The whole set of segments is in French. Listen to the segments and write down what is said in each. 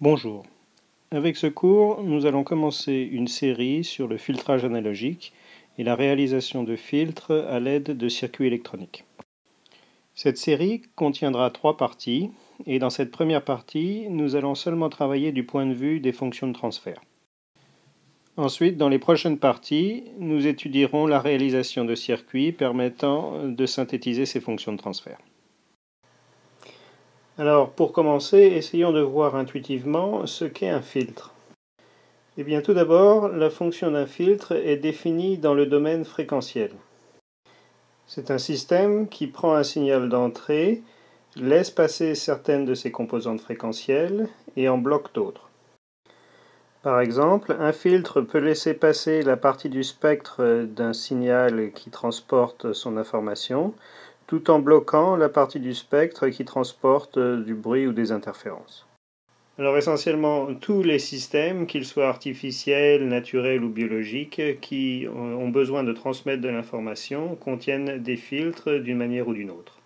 Bonjour. Avec ce cours, nous allons commencer une série sur le filtrage analogique et la réalisation de filtres à l'aide de circuits électroniques. Cette série contiendra 3 parties, et dans cette première partie, nous allons seulement travailler du point de vue des fonctions de transfert. Ensuite, dans les prochaines parties, nous étudierons la réalisation de circuits permettant de synthétiser ces fonctions de transfert. Alors, pour commencer, essayons de voir intuitivement ce qu'est un filtre. Eh bien, tout d'abord, la fonction d'un filtre est définie dans le domaine fréquentiel. C'est un système qui prend un signal d'entrée, laisse passer certaines de ses composantes fréquentielles et en bloque d'autres. Par exemple, un filtre peut laisser passer la partie du spectre d'un signal qui transporte son information, tout en bloquant la partie du spectre qui transporte du bruit ou des interférences. Alors essentiellement, tous les systèmes, qu'ils soient artificiels, naturels ou biologiques, qui ont besoin de transmettre de l'information, contiennent des filtres d'une manière ou d'une autre.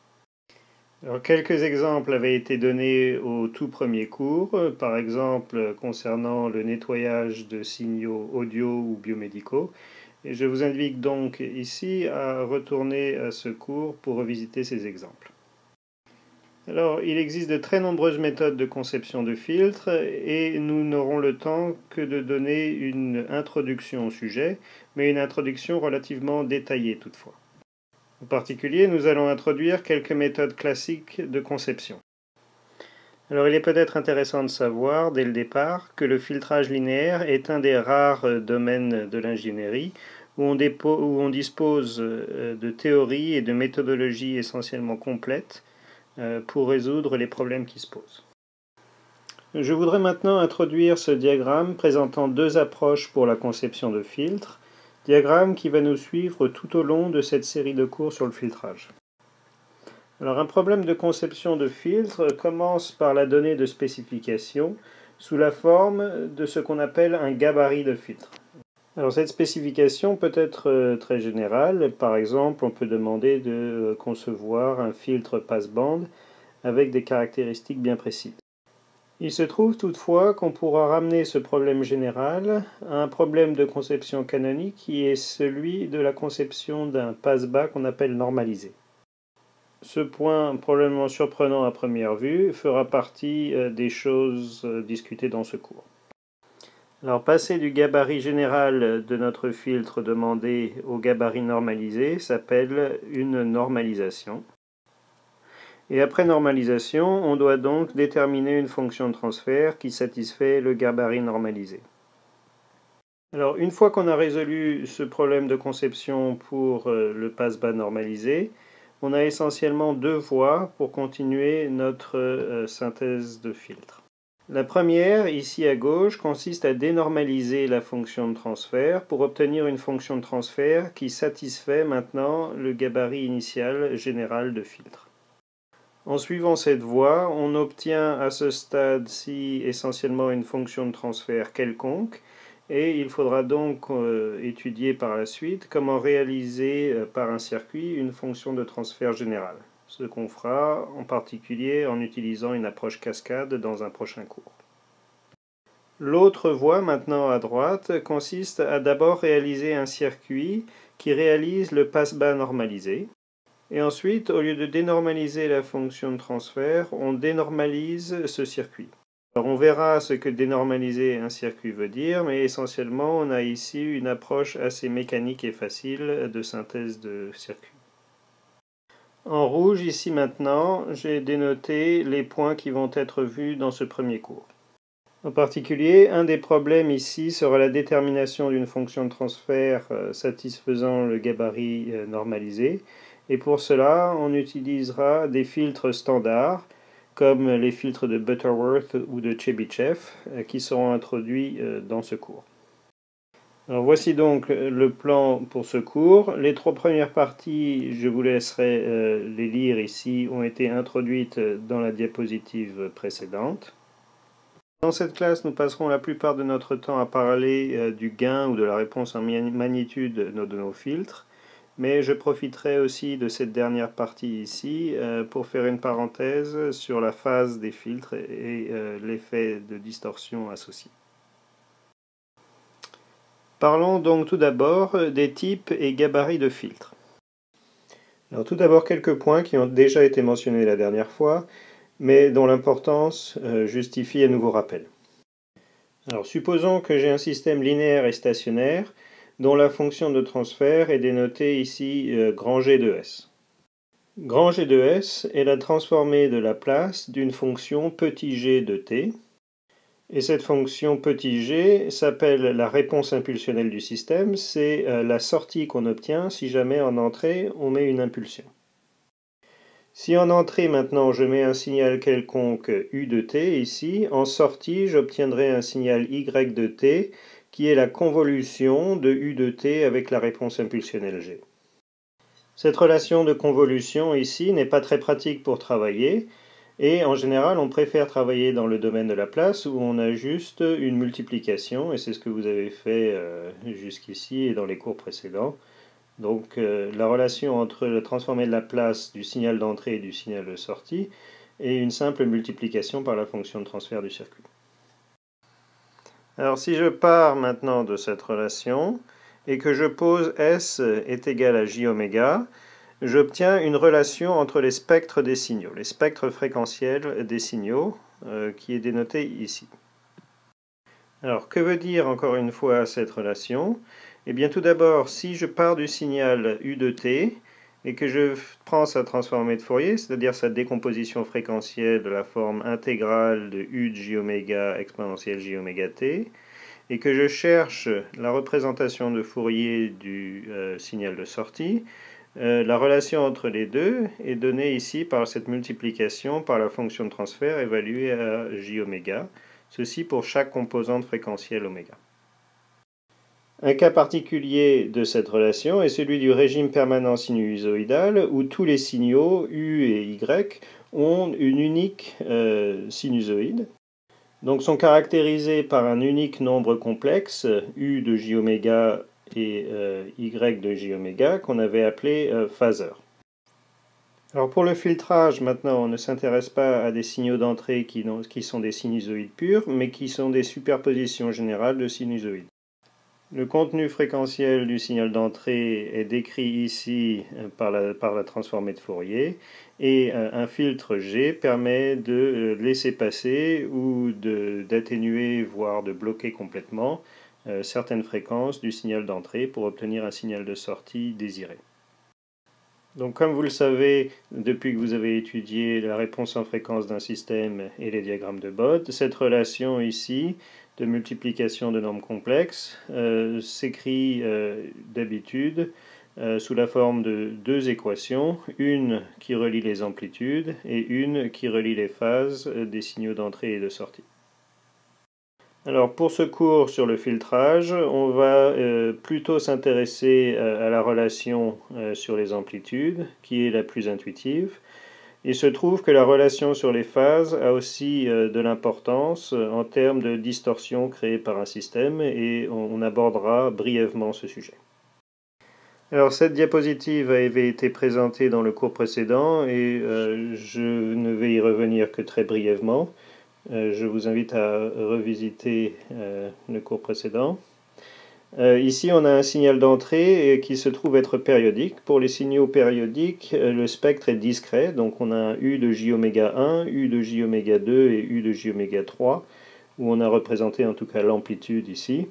Alors, quelques exemples avaient été donnés au tout premier cours, par exemple concernant le nettoyage de signaux audio ou biomédicaux. Et je vous invite donc ici à retourner à ce cours pour revisiter ces exemples. Alors, il existe de très nombreuses méthodes de conception de filtres et nous n'aurons le temps que de donner une introduction au sujet, mais une introduction relativement détaillée toutefois. En particulier, nous allons introduire quelques méthodes classiques de conception. Alors, il est peut-être intéressant de savoir dès le départ que le filtrage linéaire est un des rares domaines de l'ingénierie où on dispose de théories et de méthodologies essentiellement complètes pour résoudre les problèmes qui se posent. Je voudrais maintenant introduire ce diagramme présentant deux approches pour la conception de filtres, diagramme qui va nous suivre tout au long de cette série de cours sur le filtrage. Alors un problème de conception de filtre commence par la donnée de spécification sous la forme de ce qu'on appelle un gabarit de filtre. Alors cette spécification peut être très générale. Par exemple, on peut demander de concevoir un filtre passe-bande avec des caractéristiques bien précises. Il se trouve toutefois qu'on pourra ramener ce problème général à un problème de conception canonique qui est celui de la conception d'un passe-bas qu'on appelle normalisé. Ce point, probablement surprenant à première vue, fera partie des choses discutées dans ce cours. Alors, passer du gabarit général de notre filtre demandé au gabarit normalisé s'appelle une normalisation. Et après normalisation, on doit donc déterminer une fonction de transfert qui satisfait le gabarit normalisé. Alors, une fois qu'on a résolu ce problème de conception pour le passe-bas normalisé, on a essentiellement deux voies pour continuer notre synthèse de filtre. La première, ici à gauche, consiste à dénormaliser la fonction de transfert pour obtenir une fonction de transfert qui satisfait maintenant le gabarit initial général de filtre. En suivant cette voie, on obtient à ce stade-ci essentiellement une fonction de transfert quelconque, et il faudra donc étudier par la suite comment réaliser par un circuit une fonction de transfert générale, ce qu'on fera en particulier en utilisant une approche cascade dans un prochain cours. L'autre voie, maintenant à droite, consiste à d'abord réaliser un circuit qui réalise le passe-bas normalisé. Et ensuite, au lieu de dénormaliser la fonction de transfert, on dénormalise ce circuit. Alors on verra ce que dénormaliser un circuit veut dire, mais essentiellement on a ici une approche assez mécanique et facile de synthèse de circuit. En rouge, ici maintenant, j'ai dénoté les points qui vont être vus dans ce premier cours. En particulier, un des problèmes ici sera la détermination d'une fonction de transfert satisfaisant le gabarit normalisé. Et pour cela, on utilisera des filtres standards, comme les filtres de Butterworth ou de Chebyshev, qui seront introduits dans ce cours. Alors voici donc le plan pour ce cours. Les trois premières parties, je vous laisserai les lire ici, ont été introduites dans la diapositive précédente. Dans cette classe, nous passerons la plupart de notre temps à parler du gain ou de la réponse en magnitude de nos filtres, mais je profiterai aussi de cette dernière partie ici pour faire une parenthèse sur la phase des filtres et l'effet de distorsion associé. Parlons donc tout d'abord des types et gabarits de filtres. Alors tout d'abord quelques points qui ont déjà été mentionnés la dernière fois, mais dont l'importance justifie un nouveau rappel. Alors supposons que j'ai un système linéaire et stationnaire dont la fonction de transfert est dénotée ici grand G de S. Grand G de S est la transformée de la place d'une fonction petit g de t, et cette fonction petit g s'appelle la réponse impulsionnelle du système, c'est la sortie qu'on obtient si jamais en entrée on met une impulsion. Si en entrée maintenant je mets un signal quelconque u de t ici, en sortie j'obtiendrai un signal y de t qui est la convolution de u de t avec la réponse impulsionnelle g. Cette relation de convolution ici n'est pas très pratique pour travailler, et en général on préfère travailler dans le domaine de la place où on a juste une multiplication, et c'est ce que vous avez fait jusqu'ici et dans les cours précédents. Donc la relation entre le transformé de la place du signal d'entrée et du signal de sortie est une simple multiplication par la fonction de transfert du circuit. Alors si je pars maintenant de cette relation et que je pose S est égal à J oméga, j'obtiens une relation entre les spectres des signaux, les spectres fréquentiels des signaux, qui est dénotée ici. Alors que veut dire encore une fois cette relation? Eh bien tout d'abord, si je pars du signal U de t et que je prends sa transformée de Fourier, c'est-à-dire sa décomposition fréquentielle de la forme intégrale de U de j oméga exponentielle j oméga t, et que je cherche la représentation de Fourier du signal de sortie, la relation entre les deux est donnée ici par cette multiplication par la fonction de transfert évaluée à j oméga, ceci pour chaque composante fréquentielle oméga. Un cas particulier de cette relation est celui du régime permanent sinusoïdal où tous les signaux U et Y ont une unique sinusoïde. Donc sont caractérisés par un unique nombre complexe, U de j oméga et Y de j oméga, qu'on avait appelé phaseur. Alors pour le filtrage, maintenant, on ne s'intéresse pas à des signaux d'entrée qui sont des sinusoïdes purs, mais qui sont des superpositions générales de sinusoïdes. Le contenu fréquentiel du signal d'entrée est décrit ici par la transformée de Fourier, et un filtre G permet de laisser passer ou d'atténuer, voire de bloquer complètement certaines fréquences du signal d'entrée pour obtenir un signal de sortie désiré. Donc comme vous le savez, depuis que vous avez étudié la réponse en fréquence d'un système et les diagrammes de Bode, cette relation ici de multiplication de nombres complexes s'écrit d'habitude sous la forme de deux équations, une qui relie les amplitudes et une qui relie les phases des signaux d'entrée et de sortie. Alors pour ce cours sur le filtrage, on va plutôt s'intéresser à la relation sur les amplitudes, qui est la plus intuitive. Il se trouve que la relation sur les phases a aussi de l'importance en termes de distorsion créée par un système, et on abordera brièvement ce sujet. Alors cette diapositive avait été présentée dans le cours précédent, et je ne vais y revenir que très brièvement. Je vous invite à revisiter le cours précédent. Ici, on a un signal d'entrée qui se trouve être périodique. Pour les signaux périodiques, le spectre est discret. Donc on a un U de j oméga 1, U de j oméga 2 et U de j oméga 3, où on a représenté en tout cas l'amplitude ici.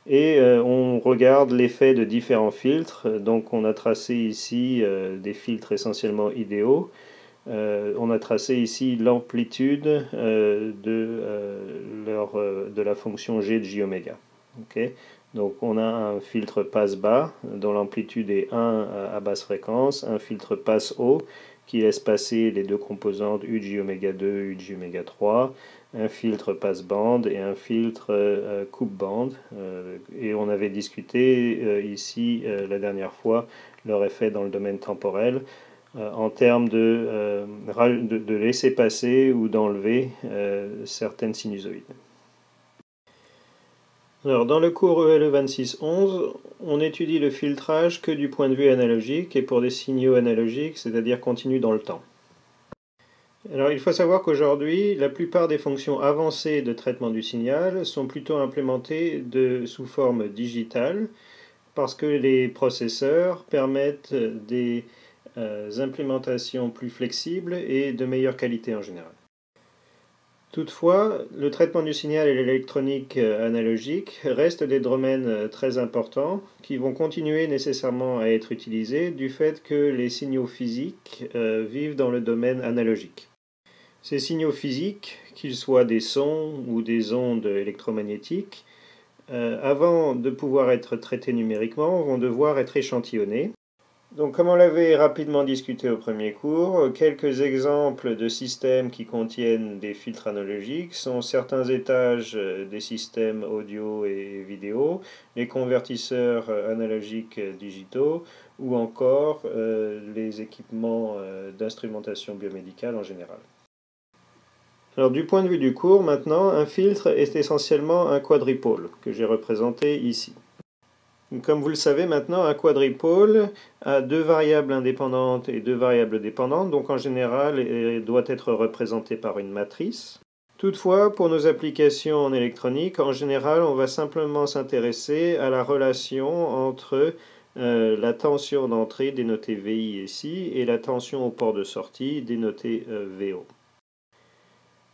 Et on regarde l'effet de différents filtres. Donc on a tracé ici des filtres essentiellement idéaux. On a tracé ici l'amplitude de la fonction g de j oméga. Okay. Donc on a un filtre passe-bas dont l'amplitude est 1 à basse fréquence, un filtre passe-haut qui laisse passer les deux composantes U de j oméga 2, U de j oméga 3, un filtre passe-bande et un filtre coupe-bande. Et on avait discuté ici la dernière fois leur effet dans le domaine temporel en termes de laisser passer ou d'enlever certaines sinusoïdes. Alors, dans le cours ELE 2611, on étudie le filtrage que du point de vue analogique et pour des signaux analogiques, c'est-à-dire continus dans le temps. Alors il faut savoir qu'aujourd'hui, la plupart des fonctions avancées de traitement du signal sont plutôt implémentées sous forme digitale, parce que les processeurs permettent des implémentations plus flexibles et de meilleure qualité en général. Toutefois, le traitement du signal et l'électronique analogique restent des domaines très importants qui vont continuer nécessairement à être utilisés du fait que les signaux physiques vivent dans le domaine analogique. Ces signaux physiques, qu'ils soient des sons ou des ondes électromagnétiques, avant de pouvoir être traités numériquement, vont devoir être échantillonnés. Donc, comme on l'avait rapidement discuté au premier cours, quelques exemples de systèmes qui contiennent des filtres analogiques sont certains étages des systèmes audio et vidéo, les convertisseurs analogiques digitaux ou encore les équipements d'instrumentation biomédicale en général. Alors, du point de vue du cours, maintenant, un filtre est essentiellement un quadripôle que j'ai représenté ici. Comme vous le savez maintenant, un quadripôle a deux variables indépendantes et deux variables dépendantes, donc en général il doit être représenté par une matrice. Toutefois, pour nos applications en électronique, en général on va simplement s'intéresser à la relation entre la tension d'entrée dénotée VI ici et la tension au port de sortie dénotée VO.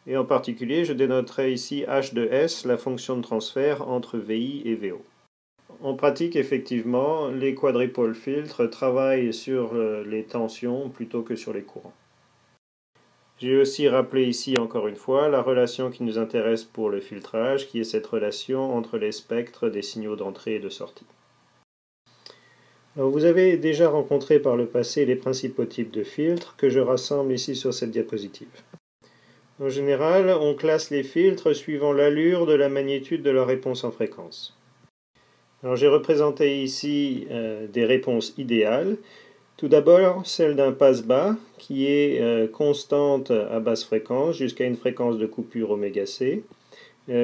Et en particulier, je dénoterai ici H de S, la fonction de transfert entre VI et VO. En pratique, effectivement, les quadripôles filtres travaillent sur les tensions plutôt que sur les courants. J'ai aussi rappelé ici encore une fois la relation qui nous intéresse pour le filtrage, qui est cette relation entre les spectres des signaux d'entrée et de sortie. Alors, vous avez déjà rencontré par le passé les principaux types de filtres que je rassemble ici sur cette diapositive. En général, on classe les filtres suivant l'allure de la magnitude de leur réponse en fréquence. Alors j'ai représenté ici des réponses idéales. Tout d'abord, celle d'un passe-bas qui est constante à basse fréquence jusqu'à une fréquence de coupure ωc,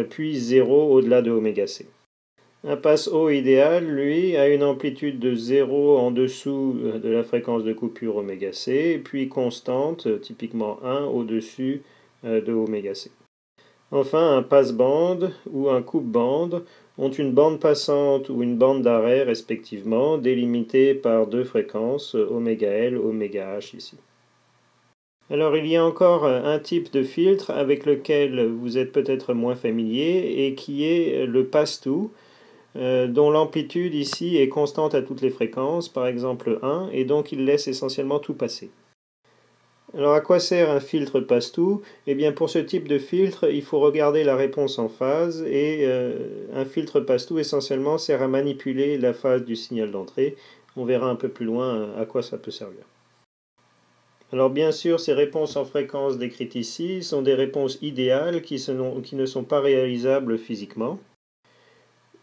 puis 0 au-delà de ωc. Un passe-haut idéal, lui, a une amplitude de 0 en dessous de la fréquence de coupure ωc, puis constante, typiquement 1 au-dessus de ωc. Enfin, un passe-bande ou un coupe-bande ont une bande passante ou une bande d'arrêt respectivement, délimitées par deux fréquences, ωL, ωh ici. Alors il y a encore un type de filtre avec lequel vous êtes peut-être moins familier et qui est le passe-tout, dont l'amplitude ici est constante à toutes les fréquences, par exemple 1, et donc il laisse essentiellement tout passer. Alors à quoi sert un filtre passe-tout? Eh bien pour ce type de filtre, il faut regarder la réponse en phase et un filtre passe-tout essentiellement sert à manipuler la phase du signal d'entrée. On verra un peu plus loin à quoi ça peut servir. Alors bien sûr, ces réponses en fréquence décrites ici sont des réponses idéales qui ne sont pas réalisables physiquement.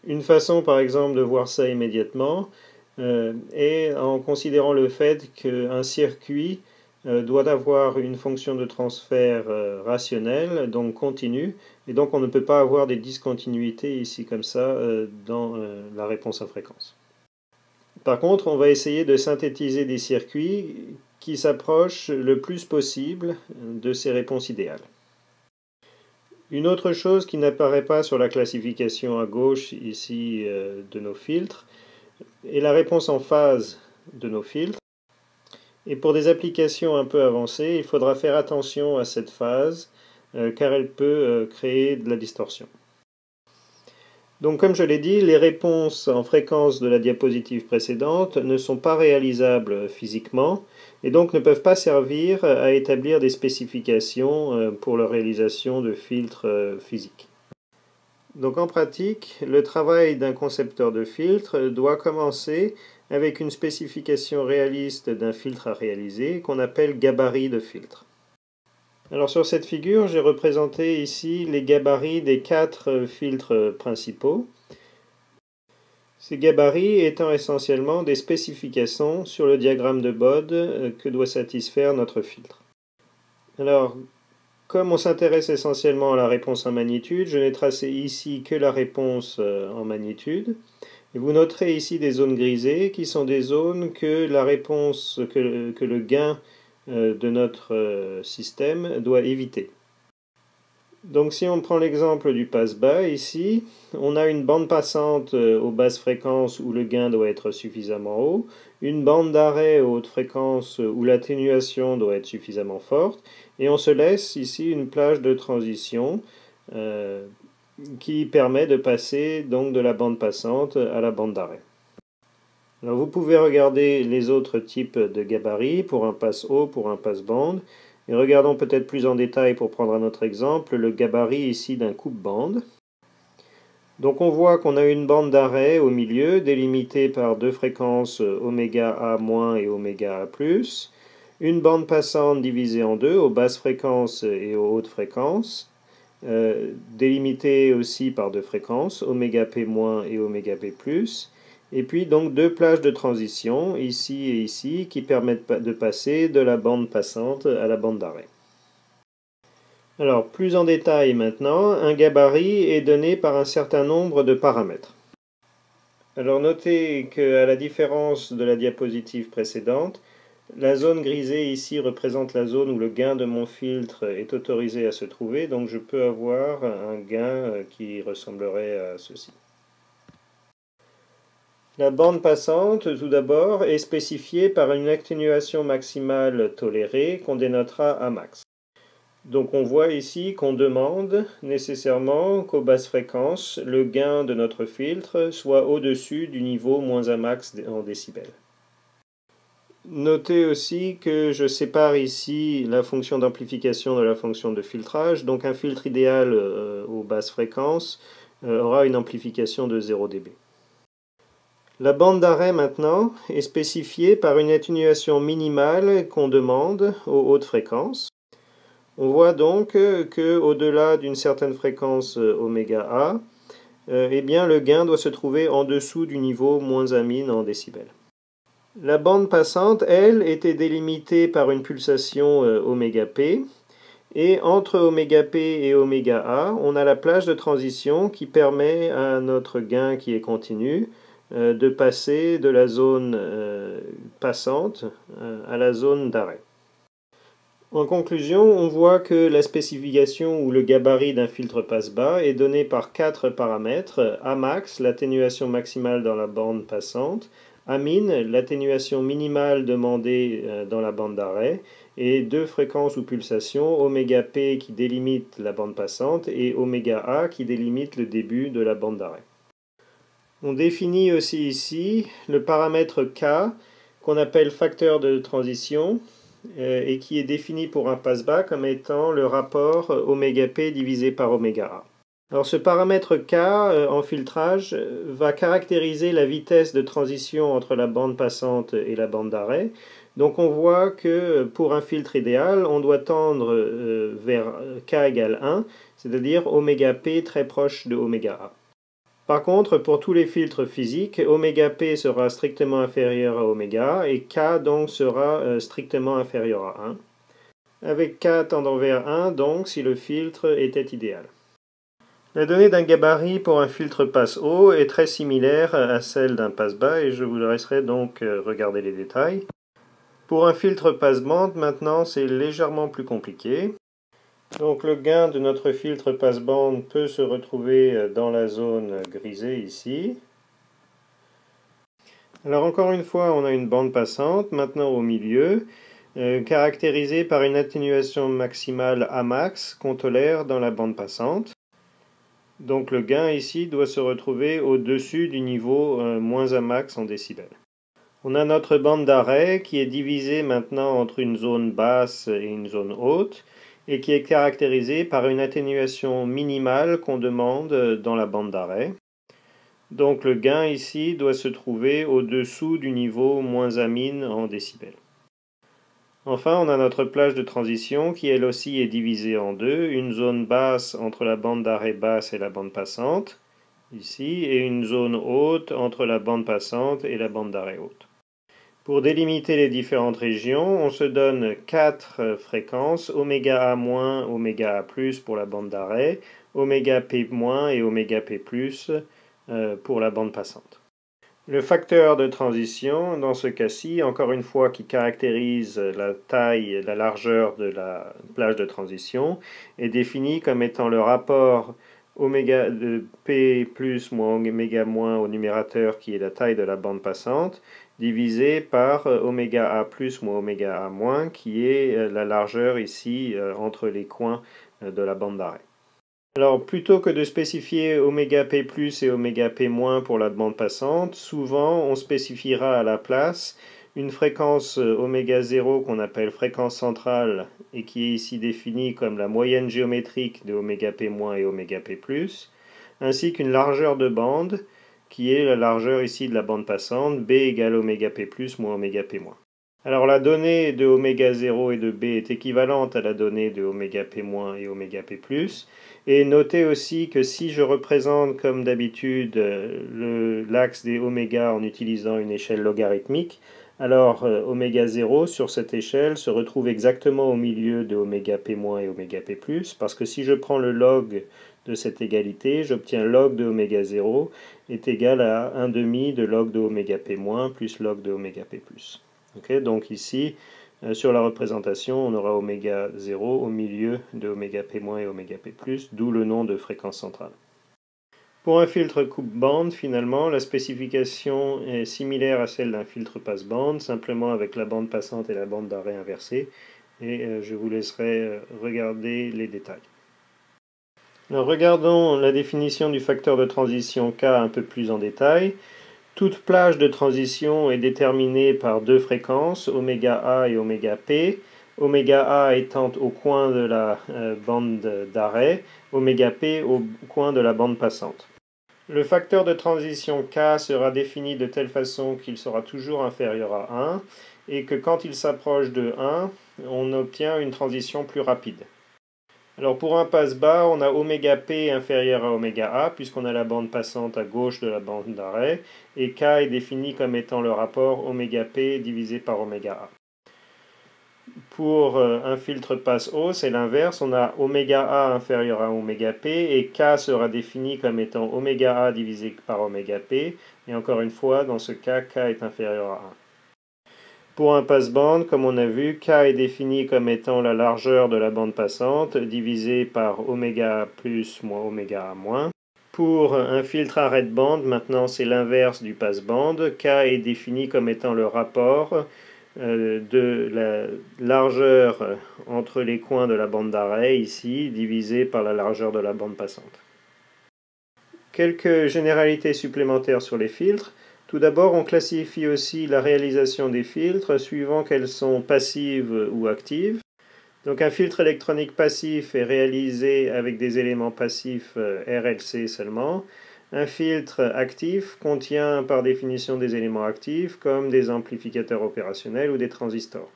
Une façon par exemple de voir ça immédiatement est en considérant le fait qu'un circuit doit avoir une fonction de transfert rationnelle, donc continue, et donc on ne peut pas avoir des discontinuités ici comme ça dans la réponse à fréquence. Par contre, on va essayer de synthétiser des circuits qui s'approchent le plus possible de ces réponses idéales. Une autre chose qui n'apparaît pas sur la classification à gauche ici de nos filtres est la réponse en phase de nos filtres. Et pour des applications un peu avancées, il faudra faire attention à cette phase car elle peut créer de la distorsion. Donc comme je l'ai dit, les réponses en fréquence de la diapositive précédente ne sont pas réalisables physiquement et donc ne peuvent pas servir à établir des spécifications pour la réalisation de filtres physiques. Donc en pratique, le travail d'un concepteur de filtre doit commencer avec une spécification réaliste d'un filtre à réaliser qu'on appelle gabarit de filtre. Alors sur cette figure, j'ai représenté ici les gabarits des 4 filtres principaux. Ces gabarits étant essentiellement des spécifications sur le diagramme de Bode que doit satisfaire notre filtre. Alors, comme on s'intéresse essentiellement à la réponse en magnitude, je n'ai tracé ici que la réponse en magnitude. Et vous noterez ici des zones grisées qui sont des zones que la réponse, que le gain de notre système doit éviter. Donc si on prend l'exemple du passe-bas ici, on a une bande passante aux basses fréquences où le gain doit être suffisamment haut, une bande d'arrêt aux hautes fréquences où l'atténuation doit être suffisamment forte, et on se laisse ici une plage de transition qui permet de passer donc de la bande passante à la bande d'arrêt. Alors vous pouvez regarder les autres types de gabarits pour un passe-haut, pour un passe-bande. Et regardons peut-être plus en détail pour prendre un autre exemple, le gabarit ici d'un coupe-bande. Donc on voit qu'on a une bande d'arrêt au milieu, délimitée par deux fréquences oméga A- et oméga A+, une bande passante divisée en deux, aux basses fréquences et aux hautes fréquences, délimitée aussi par deux fréquences, oméga P- et oméga P+, et puis donc deux plages de transition, ici et ici, qui permettent de passer de la bande passante à la bande d'arrêt. Alors, plus en détail maintenant, un gabarit est donné par un certain nombre de paramètres. Alors notez qu'à la différence de la diapositive précédente, la zone grisée ici représente la zone où le gain de mon filtre est autorisé à se trouver, donc je peux avoir un gain qui ressemblerait à ceci. La bande passante, tout d'abord, est spécifiée par une atténuation maximale tolérée qu'on dénotera à max. Donc on voit ici qu'on demande nécessairement qu'aux basses fréquences, le gain de notre filtre soit au-dessus du niveau -1 max en décibels. Notez aussi que je sépare ici la fonction d'amplification de la fonction de filtrage. Donc un filtre idéal aux basses fréquences aura une amplification de 0 dB. La bande d'arrêt maintenant est spécifiée par une atténuation minimale qu'on demande aux hautes fréquences. On voit donc qu'au-delà d'une certaine fréquence oméga A, eh bien, le gain doit se trouver en dessous du niveau -1 en décibels. La bande passante, elle, était délimitée par une pulsation oméga P, et entre oméga P et oméga A, on a la plage de transition qui permet à notre gain qui est continu de passer de la zone passante à la zone d'arrêt. En conclusion, on voit que la spécification ou le gabarit d'un filtre passe-bas est donné par 4 paramètres: Amax, l'atténuation maximale dans la bande passante, Amin, l'atténuation minimale demandée dans la bande d'arrêt, et deux fréquences ou pulsations, oméga P qui délimite la bande passante et oméga A qui délimite le début de la bande d'arrêt. On définit aussi ici le paramètre K qu'on appelle facteur de transition et qui est défini pour un passe-bas comme étant le rapport oméga P divisé par oméga A. Alors ce paramètre K en filtrage va caractériser la vitesse de transition entre la bande passante et la bande d'arrêt. Donc on voit que pour un filtre idéal, on doit tendre vers K égale 1, c'est-à-dire oméga P très proche de oméga A. Par contre, pour tous les filtres physiques, oméga P sera strictement inférieur à oméga A et K donc sera strictement inférieur à 1. Avec K tendant vers 1, donc, si le filtre était idéal. La donnée d'un gabarit pour un filtre passe-haut est très similaire à celle d'un passe-bas et je vous laisserai donc regarder les détails. Pour un filtre passe-bande, maintenant, c'est légèrement plus compliqué. Donc le gain de notre filtre passe-bande peut se retrouver dans la zone grisée ici. Alors encore une fois, on a une bande passante, maintenant au milieu, caractérisée par une atténuation maximale Amax qu'on tolère dans la bande passante. Donc le gain ici doit se retrouver au-dessus du niveau -1 max en décibels. On a notre bande d'arrêt qui est divisée maintenant entre une zone basse et une zone haute et qui est caractérisée par une atténuation minimale qu'on demande dans la bande d'arrêt. Donc le gain ici doit se trouver au-dessous du niveau -1 en décibels. Enfin, on a notre plage de transition qui elle aussi est divisée en deux, une zone basse entre la bande d'arrêt basse et la bande passante, ici, et une zone haute entre la bande passante et la bande d'arrêt haute. Pour délimiter les différentes régions, on se donne 4 fréquences, oméga A-, oméga A+, pour la bande d'arrêt, oméga P- et oméga P+, pour la bande passante. Le facteur de transition, dans ce cas-ci, encore une fois, qui caractérise la taille et la largeur de la plage de transition, est défini comme étant le rapport oméga de P plus moins oméga moins au numérateur, qui est la taille de la bande passante, divisé par oméga A plus moins oméga A moins, qui est la largeur ici entre les coins de la bande d'arrêt. Alors, plutôt que de spécifier oméga P plus et oméga P moins pour la bande passante, souvent on spécifiera à la place une fréquence oméga 0 qu'on appelle fréquence centrale et qui est ici définie comme la moyenne géométrique de oméga P moins et oméga P plus, ainsi qu'une largeur de bande qui est la largeur ici de la bande passante, B égale oméga P plus moins oméga P moins. Alors la donnée de oméga 0 et de B est équivalente à la donnée de oméga P- et oméga P+. Et notez aussi que si je représente comme d'habitude l'axe des oméga en utilisant une échelle logarithmique, alors oméga 0 sur cette échelle se retrouve exactement au milieu de oméga P- et oméga P+, parce que si je prends le log de cette égalité, j'obtiens log de oméga 0 est égal à 1 demi de log de oméga P- plus log de oméga P+. Okay, donc ici, sur la représentation, on aura oméga 0 au milieu de oméga P- et oméga P+, d'où le nom de fréquence centrale. Pour un filtre coupe-bande, finalement, la spécification est similaire à celle d'un filtre passe-bande, simplement avec la bande passante et la bande d'arrêt inversée, et je vous laisserai regarder les détails. Alors, regardons la définition du facteur de transition K un peu plus en détail. Toute plage de transition est déterminée par deux fréquences, oméga A et oméga P, oméga A étant au coin de la bande d'arrêt, oméga P au coin de la bande passante. Le facteur de transition K sera défini de telle façon qu'il sera toujours inférieur à 1 et que quand il s'approche de 1, on obtient une transition plus rapide. Alors pour un passe-bas, on a oméga P inférieur à oméga A, puisqu'on a la bande passante à gauche de la bande d'arrêt, et K est défini comme étant le rapport oméga P divisé par oméga A. Pour un filtre passe-haut, c'est l'inverse, on a oméga A inférieur à oméga P, et K sera défini comme étant oméga A divisé par oméga P, et encore une fois, dans ce cas, K est inférieur à 1. Pour un passe-bande, comme on a vu, K est défini comme étant la largeur de la bande passante divisée par oméga plus moins oméga moins. Pour un filtre arrêt-bande, maintenant c'est l'inverse du passe-bande. K est défini comme étant le rapport de la largeur entre les coins de la bande d'arrêt, ici, divisé par la largeur de la bande passante. Quelques généralités supplémentaires sur les filtres. Tout d'abord, on classifie aussi la réalisation des filtres suivant qu'elles sont passives ou actives. Donc un filtre électronique passif est réalisé avec des éléments passifs RLC seulement. Un filtre actif contient par définition des éléments actifs comme des amplificateurs opérationnels ou des transistors.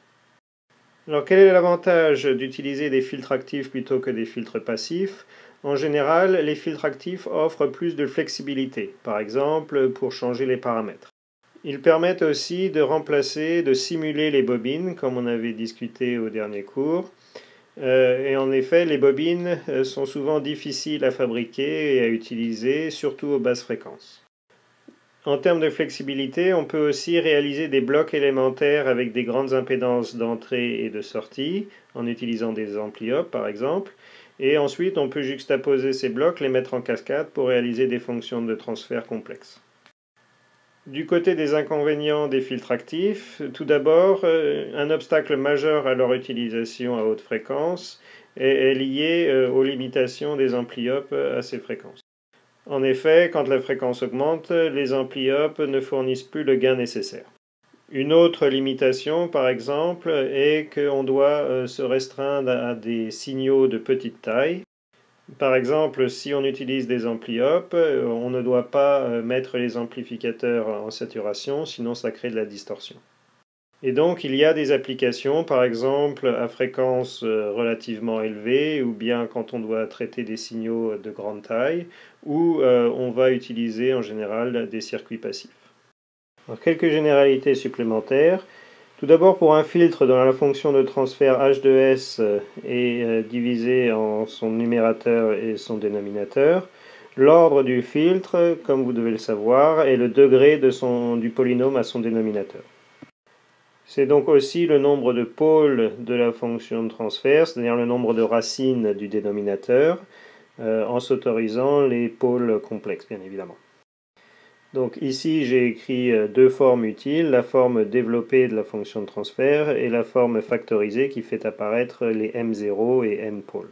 Alors quel est l'avantage d'utiliser des filtres actifs plutôt que des filtres passifs? En général, les filtres actifs offrent plus de flexibilité, par exemple pour changer les paramètres. Ils permettent aussi de remplacer, de simuler les bobines, comme on avait discuté au dernier cours. Et en effet, les bobines sont souvent difficiles à fabriquer et à utiliser, surtout aux basses fréquences. En termes de flexibilité, on peut aussi réaliser des blocs élémentaires avec des grandes impédances d'entrée et de sortie, en utilisant des ampli-op par exemple. Et ensuite, on peut juxtaposer ces blocs, les mettre en cascade pour réaliser des fonctions de transfert complexes. Du côté des inconvénients des filtres actifs, tout d'abord, un obstacle majeur à leur utilisation à haute fréquence est lié aux limitations des ampli-op à ces fréquences. En effet, quand la fréquence augmente, les ampli-op ne fournissent plus le gain nécessaire. Une autre limitation, par exemple, est qu'on doit se restreindre à des signaux de petite taille. Par exemple, si on utilise des ampli-op, on ne doit pas mettre les amplificateurs en saturation, sinon ça crée de la distorsion. Et donc il y a des applications, par exemple à fréquence relativement élevée, ou bien quand on doit traiter des signaux de grande taille, où on va utiliser en général des circuits passifs. Alors, quelques généralités supplémentaires. Tout d'abord, pour un filtre dont la fonction de transfert H2S est divisée en son numérateur et son dénominateur, L'ordre du filtre, comme vous devez le savoir, est le degré du polynôme à son dénominateur. C'est donc aussi le nombre de pôles de la fonction de transfert, c'est-à-dire le nombre de racines du dénominateur, en s'autorisant les pôles complexes, bien évidemment. Donc ici, j'ai écrit deux formes utiles, la forme développée de la fonction de transfert et la forme factorisée qui fait apparaître les M0 et N pôles.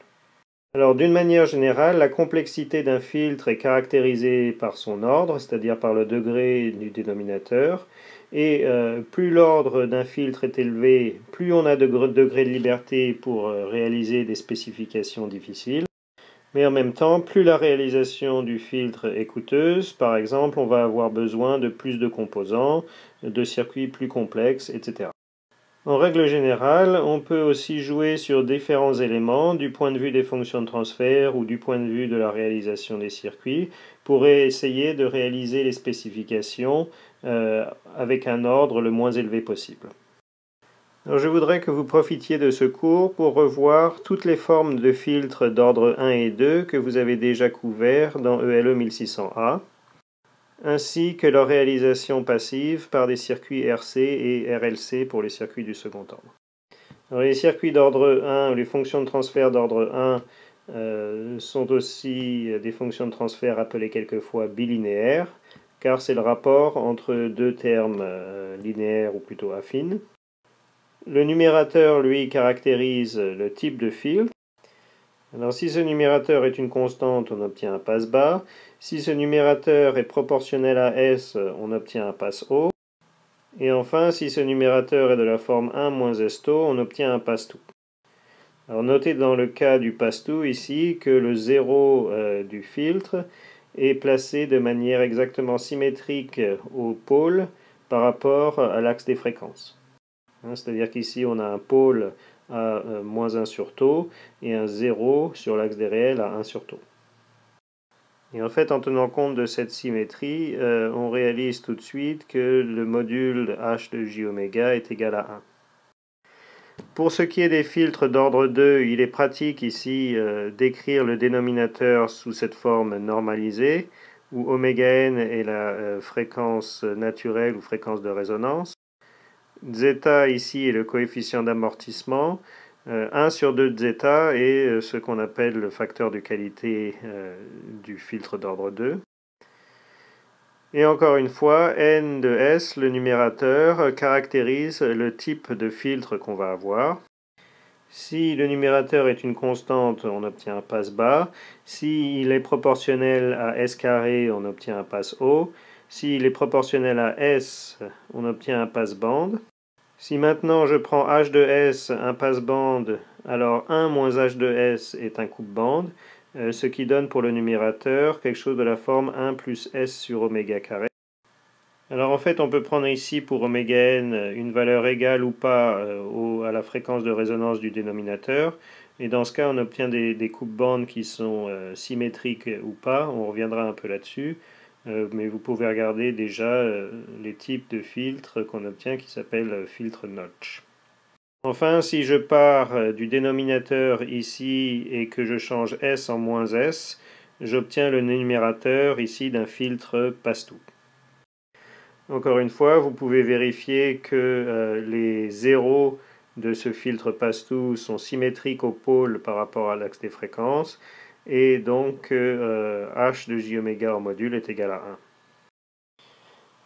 Alors d'une manière générale, la complexité d'un filtre est caractérisée par son ordre, c'est-à-dire par le degré du dénominateur, et plus l'ordre d'un filtre est élevé, plus on a de degrés de liberté pour réaliser des spécifications difficiles. Mais en même temps, plus la réalisation du filtre est coûteuse, par exemple, on va avoir besoin de plus de composants, de circuits plus complexes, etc. En règle générale, on peut aussi jouer sur différents éléments du point de vue des fonctions de transfert ou du point de vue de la réalisation des circuits pour essayer de réaliser les spécifications avec un ordre le moins élevé possible. Alors je voudrais que vous profitiez de ce cours pour revoir toutes les formes de filtres d'ordre 1 et 2 que vous avez déjà couverts dans ELE 1600A, ainsi que leur réalisation passive par des circuits RC et RLC pour les circuits du second ordre. Alors les circuits d'ordre 1, ou les fonctions de transfert d'ordre 1, sont aussi des fonctions de transfert appelées quelquefois bilinéaires, car c'est le rapport entre deux termes linéaires ou plutôt affines. Le numérateur, lui, caractérise le type de filtre. Alors si ce numérateur est une constante, on obtient un passe-bas. Si ce numérateur est proportionnel à S, on obtient un passe-haut. Et enfin, si ce numérateur est de la forme 1 moins S-taux, on obtient un passe-tout. Alors notez dans le cas du passe-tout ici que le 0 du filtre est placé de manière exactement symétrique au pôle par rapport à l'axe des fréquences. C'est-à-dire qu'ici on a un pôle à moins 1 sur taux et un 0 sur l'axe des réels à 1 sur taux. Et en fait, en tenant compte de cette symétrie, on réalise tout de suite que le module h de j oméga est égal à 1. Pour ce qui est des filtres d'ordre 2, il est pratique ici d'écrire le dénominateur sous cette forme normalisée, où oméga n est la fréquence naturelle ou fréquence de résonance. Zeta ici est le coefficient d'amortissement. 1 sur 2 de zeta est ce qu'on appelle le facteur de qualité du filtre d'ordre 2. Et encore une fois, n de S, le numérateur, caractérise le type de filtre qu'on va avoir. Si le numérateur est une constante, on obtient un passe-bas. S'il est proportionnel à S carré, on obtient un passe-haut. S'il est proportionnel à S, on obtient un passe-bande. Si maintenant je prends h de S, un passe-bande, alors 1 moins h de S est un coupe-bande, ce qui donne pour le numérateur quelque chose de la forme 1 plus S sur oméga carré. Alors en fait on peut prendre ici pour oméga n une valeur égale ou pas à la fréquence de résonance du dénominateur, et dans ce cas on obtient des coupes-bandes qui sont symétriques ou pas, on reviendra un peu là-dessus. Mais vous pouvez regarder déjà les types de filtres qu'on obtient qui s'appellent filtre notch. Enfin, si je pars du dénominateur ici et que je change S en moins S, j'obtiens le numérateur ici d'un filtre passe-tout. Encore une fois, vous pouvez vérifier que les zéros de ce filtre passe-tout sont symétriques au pôle par rapport à l'axe des fréquences, et donc h de j oméga en module est égal à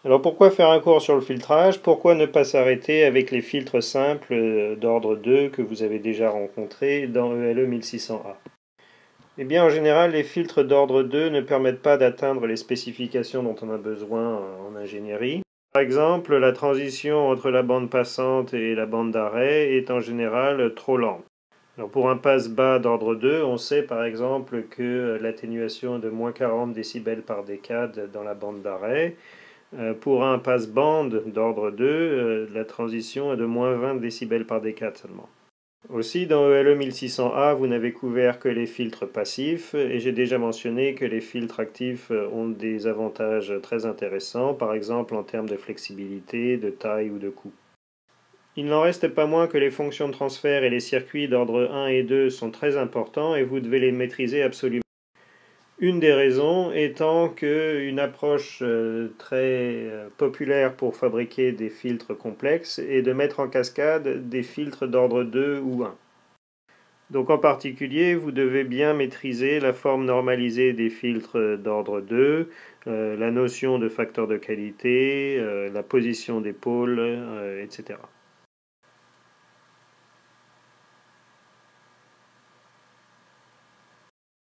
1. Alors pourquoi faire un cours sur le filtrage? Pourquoi ne pas s'arrêter avec les filtres simples d'ordre 2 que vous avez déjà rencontrés dans ELE 1600A? Eh bien en général, les filtres d'ordre 2 ne permettent pas d'atteindre les spécifications dont on a besoin en ingénierie. Par exemple, la transition entre la bande passante et la bande d'arrêt est en général trop lente. Alors pour un passe-bas d'ordre 2, on sait par exemple que l'atténuation est de moins 40 décibels par décade dans la bande d'arrêt. Pour un passe-bande d'ordre 2, la transition est de moins 20 décibels par décade seulement. Aussi, dans ELE 1600A, vous n'avez couvert que les filtres passifs, et j'ai déjà mentionné que les filtres actifs ont des avantages très intéressants, par exemple en termes de flexibilité, de taille ou de coût. Il n'en reste pas moins que les fonctions de transfert et les circuits d'ordre 1 et 2 sont très importants et vous devez les maîtriser absolument. Une des raisons étant qu'une approche très populaire pour fabriquer des filtres complexes est de mettre en cascade des filtres d'ordre 2 ou 1. Donc en particulier, vous devez bien maîtriser la forme normalisée des filtres d'ordre 2, la notion de facteur de qualité, la position des pôles, etc.